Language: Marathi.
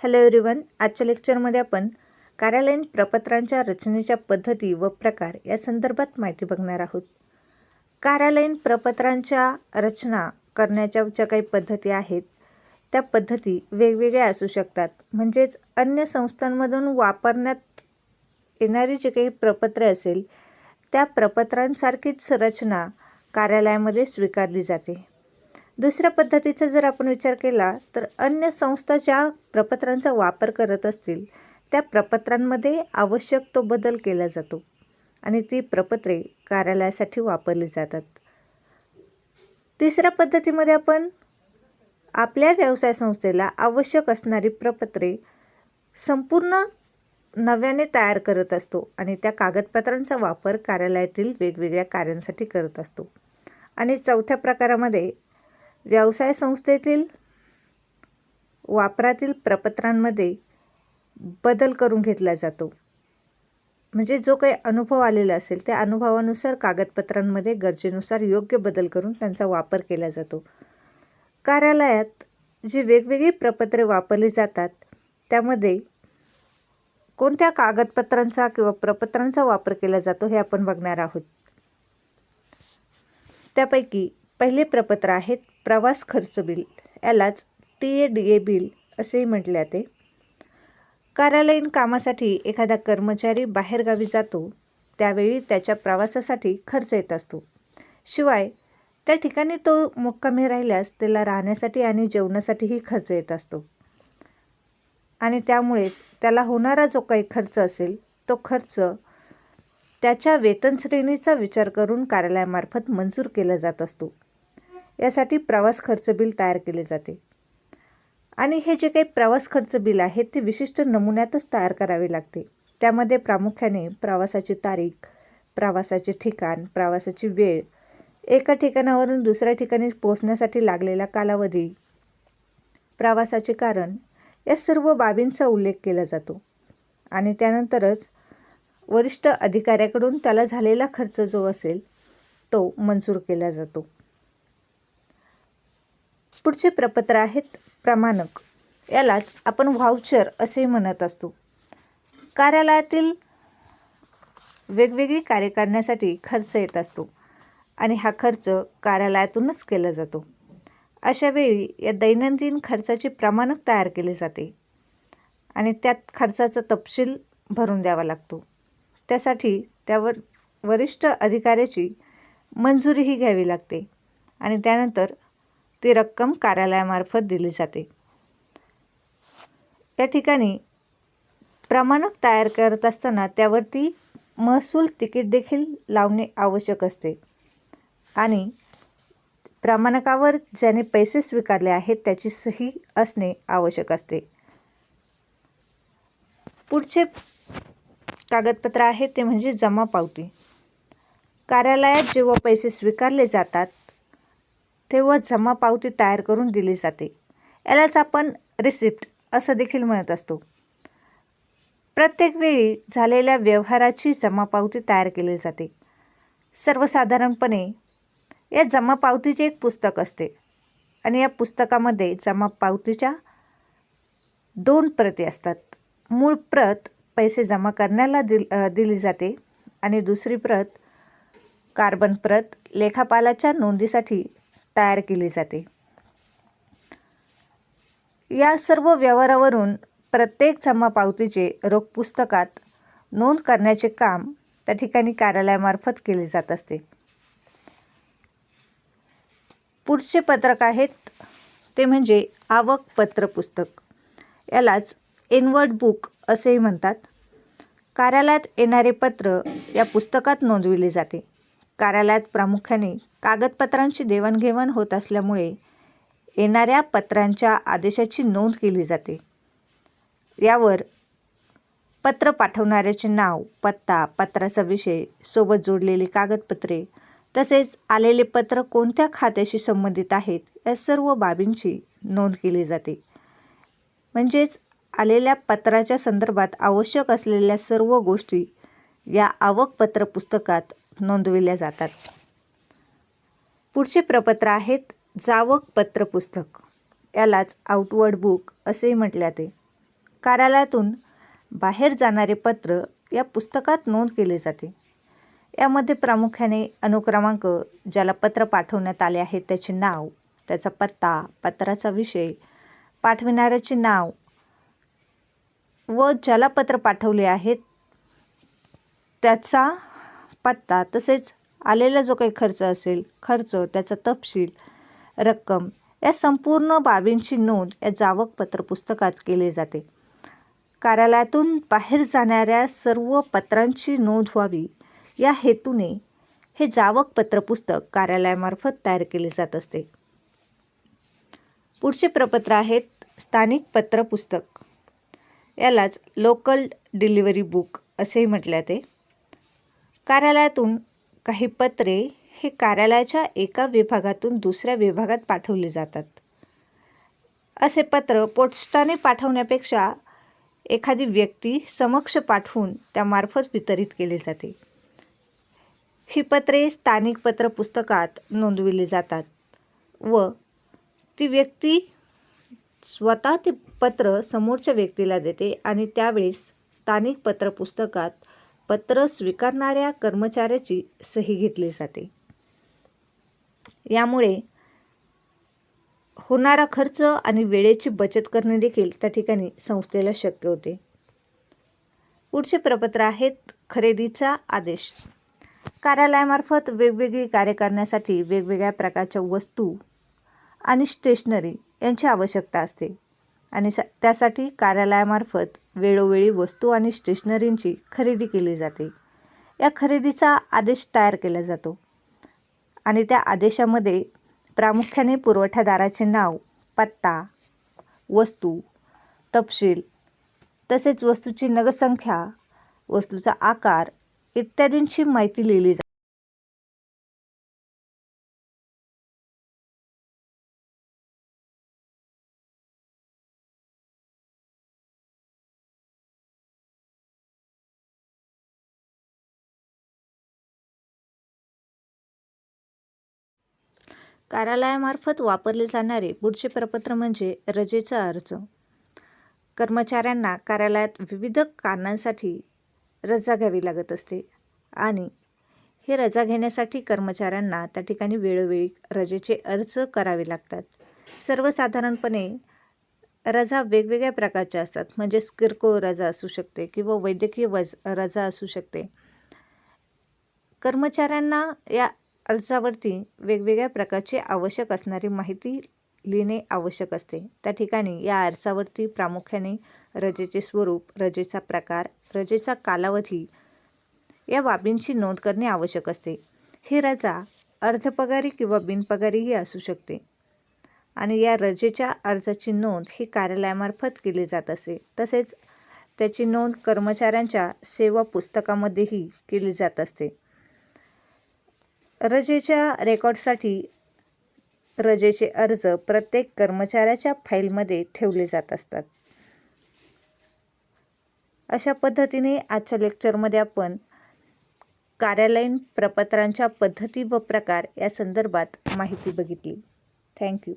हॅलो एव्हरीवन, आजच्या लेक्चरमध्ये आपण कार्यालयीन प्रपत्रांच्या रचनेच्या पद्धती व प्रकार या संदर्भात माहिती बघणार आहोत. कार्यालयीन प्रपत्रांच्या रचना करण्याच्या ज्या काही पद्धती आहेत त्या पद्धती वेगवेगळ्या असू शकतात. म्हणजेच अन्य संस्थांमधून वापरण्यात येणारी जी काही प्रपत्रे असेल त्या प्रपत्रांसारखीच रचना कार्यालयामध्ये स्वीकारली जाते. दुसऱ्या पद्धतीचा जर आपण विचार केला तर अन्य संस्था ज्या प्रपत्रांचा वापर करत असतील त्या प्रपत्रांमध्ये आवश्यक तो बदल केला जातो आणि ती प्रपत्रे कार्यालयासाठी वापरली जातात. तिसऱ्या पद्धतीमध्ये आपण आपल्या व्यवसाय संस्थेला आवश्यक असणारी प्रपत्रे संपूर्ण नव्याने तयार करत असतो आणि त्या कागदपत्रांचा वापर कार्यालयातील वेगवेगळ्या कार्यांसाठी करत असतो. आणि चौथ्या प्रकारामध्ये व्यवसाय संस्थेतील वापरातील प्रपत्रांमध्ये बदल करून घेतला जातो. म्हणजे जो काही अनुभव आलेला असेल त्या अनुभवानुसार कागदपत्रांमध्ये गरजेनुसार योग्य बदल करून त्यांचा वापर केला जातो. कार्यालयात जी वेगवेगळी प्रपत्रे वापरली जातात त्यामध्ये कोणत्या कागदपत्रांचा किंवा प्रपत्रांचा वापर केला जातो हे आपण बघणार आहोत. त्यापैकी पहिले प्रपत्र आहेत प्रवास खर्च बिल, यालाच TADA बिल असेही म्हटले जाते. कार्यालयीन कामासाठी एखादा कर्मचारी बाहेरगावी जातो त्यावेळी त्याच्या प्रवासासाठी खर्च येत असतो. शिवाय त्या ठिकाणी तो मुक्कामी राहिल्यास त्याला राहण्यासाठी आणि जेवणासाठीही खर्च येत असतो आणि त्यामुळेच त्याला होणारा जो काही खर्च असेल तो खर्च त्याच्या वेतन श्रेणीचा विचार करून कार्यालयामार्फत मंजूर केला जात असतो. यासाठी प्रवास खर्च बिल तयार केले जाते आणि हे जे काही प्रवास खर्च बिल आहे ते विशिष्ट नमुन्यातच तयार करावे लागते. त्यामध्ये प्रामुख्याने प्रवासाची तारीख, प्रवासाचे ठिकाण, प्रवासाची वेळ, एका ठिकाणावरून दुसऱ्या ठिकाणी पोहोचण्यासाठी लागलेला कालावधी, प्रवासाचे कारण या सर्व बाबींचा उल्लेख केला जातो आणि त्यानंतरच वरिष्ठ अधिकाऱ्याकडून त्याला झालेला खर्च जो असेल तो मंजूर केला जातो. पुढचे प्रपत्र आहेत प्रमाणक, यालाच आपण व्हाउचर असेही म्हणत असतो. कार्यालयातील वेगवेगळी कार्य करण्यासाठी खर्च येत असतो आणि हा खर्च कार्यालयातूनच केला जातो. अशा वेळी या दैनंदिन खर्चाचे प्रमाणक तयार केले जाते आणि त्यात खर्चाचा तपशील भरून द्यावा लागतो. त्यासाठी त्यावर वरिष्ठ अधिकाऱ्याची मंजुरीही घ्यावी लागते आणि त्यानंतर ती रक्कम कार्यालयामार्फत दिली जाते. या ठिकाणी प्रमाणक तयार करत असताना त्यावरती महसूल तिकीट देखील लावणे आवश्यक असते आणि प्रमाणकावर ज्याने पैसे स्वीकारले आहेत त्याची सही असणे आवश्यक असते. पुढचे कागदपत्र आहे ते म्हणजे जमा पावती. कार्यालयात जेव्हा पैसे स्वीकारले जातात तेव्हा जमा पावती तयार करून दिली जाते. यालाच आपण रिसिप्ट असं देखील म्हणत असतो. प्रत्येक वेळी झालेल्या व्यवहाराची जमा पावती तयार केली जाते. सर्वसाधारणपणे या जमा पावतीचे एक पुस्तक असते आणि या पुस्तकामध्ये जमा पावतीच्या 2 प्रती असतात. मूळ प्रत पैसे जमा करण्याला दिली जाते आणि दुसरी प्रत कार्बन प्रत लेखापालाच्या नोंदीसाठी तयार केली जाते. या सर्व व्यवहारावरून प्रत्येक जमा पावतीचे रोख पुस्तकात नोंद करण्याचे काम त्या ठिकाणी कार्यालयामार्फत केले जात असते. पुढचे पत्रक आहेत ते म्हणजे आवक पत्र पुस्तक, यालाच इनवर्ड बुक असेही म्हणतात. कार्यालयात येणारे पत्र या पुस्तकात नोंदविले जाते. कार्यालयात प्रामुख्याने कागदपत्रांची देवाणघेवाण होत असल्यामुळे येणाऱ्या पत्रांच्या आदेशाची नोंद केली जाते. यावर पत्र पाठवणाऱ्याचे नाव, पत्ता, पत्राचा विषय, सोबत जोडलेली कागदपत्रे तसेच आलेले पत्र कोणत्या खात्याशी संबंधित आहेत या सर्व बाबींची नोंद केली जाते. म्हणजेच आलेल्या पत्राच्या संदर्भात आवश्यक असलेल्या सर्व गोष्टी या आवकपत्र पुस्तकात नोंदविल्या जातात. पुढचे प्रपत्र आहेत जावक पत्र पुस्तक, यालाच आउटवर्ड बुक असेही म्हटले जाते. कार्यालयातून बाहेर जाणारे पत्र या पुस्तकात नोंद केले जाते. यामध्ये प्रामुख्याने अनुक्रमांक, ज्याला पत्र पाठवण्यात आले आहे त्याचे नाव, त्याचा पत्ता, पत्राचा विषय, पाठविणाऱ्याचे नाव व ज्याला पत्र पाठवले आहे त्याचा पत्ता, तसेच आलेला जो काही खर्च असेल, खर्च, त्याचा तपशील, रक्कम, या संपूर्ण बाबींची नोंद या जावक पत्रपुस्तकात केली जाते. कार्यालयातून बाहेर जाणाऱ्या सर्व पत्रांची नोंद व्हावी या हेतूने हे जावक पत्रपुस्तक कार्यालयामार्फत तयार केले जात असते. पुढचे प्रपत्र आहेत स्थानिक पत्रपुस्तक. यालाच लोकल डिलिव्हरी बुक असेही म्हटले जाते. कार्यालयातून काही पत्रे हे कार्यालयाच्या एका विभागातून दुसऱ्या विभागात पाठवली जातात. असे पत्र पोस्टाने पाठवण्यापेक्षा एखादी व्यक्ती समक्ष पाठवून त्यामार्फत वितरित केले जाते. ही पत्रे स्थानिक पत्रपुस्तकात नोंदविली जातात व ती व्यक्ती स्वतः ते पत्र समोरच्या व्यक्तीला देते आणि त्यावेळेस स्थानिक पत्रपुस्तकात पत्र स्वीकारणाऱ्या कर्मचाऱ्याची सही घेतली जाते. यामुळे होणारा खर्च आणि वेळेची बचत करणे देखील त्या ठिकाणी संस्थेला शक्य होते. पुढचे प्रपत्र आहेत खरेदीचा आदेश. कार्यालयामार्फत वेगवेगळी कार्य करण्यासाठी वेगवेगळ्या प्रकारच्या वस्तू आणि स्टेशनरी यांची आवश्यकता असते आणि त्यासाठी कार्यालयामार्फत वेळोवेळी वस्तू आणि स्टेशनरींची खरेदी केली जाते. या खरेदीचा आदेश तयार केला जातो आणि त्या आदेशामध्ये प्रामुख्याने पुरवठादाराचे नाव, पत्ता, वस्तू, तपशील, तसेच वस्तूची नगसंख्या, वस्तूचा आकार इत्यादींची माहिती लिहिली जाते. कार्यालयामार्फत वापरले जाणारे पुढचे प्रपत्र म्हणजे रजेचा अर्ज. कर्मचाऱ्यांना कार्यालयात विविध कारणांसाठी रजा घ्यावी लागत असते आणि हे रजा घेण्यासाठी कर्मचाऱ्यांना त्या ठिकाणी वेळोवेळी रजेचे अर्ज करावे लागतात. सर्वसाधारणपणे रजा वेगवेगळ्या प्रकारच्या असतात, म्हणजे किरकोळ रजा असू शकते किंवा वैद्यकीय रजा असू शकते. कर्मचाऱ्यांना या अर्जावरती वेगवेगळ्या प्रकारची आवश्यक असणारी माहिती लिहिणे आवश्यक असते. त्या ठिकाणी या अर्जावरती प्रामुख्याने रजेचे स्वरूप, रजेचा प्रकार, रजेचा कालावधी या बाबींची नोंद करणे आवश्यक असते. ही रजा अर्धपगारी किंवा बिनपगारीही असू शकते आणि या रजेच्या अर्जाची नोंद ही कार्यालयामार्फत केली जात असे. तसेच त्याची नोंद कर्मचाऱ्यांच्या सेवा पुस्तकामध्येही केली जात असते. रजेच्या रेकॉर्डसाठी रजेचे अर्ज प्रत्येक कर्मचाऱ्याच्या फाईलमध्ये ठेवले जात असतात. अशा पद्धतीने आजच्या लेक्चरमध्ये आपण कार्यालयीन प्रपत्रांच्या पद्धती व प्रकार या संदर्भात माहिती बघितली. थँक्यू.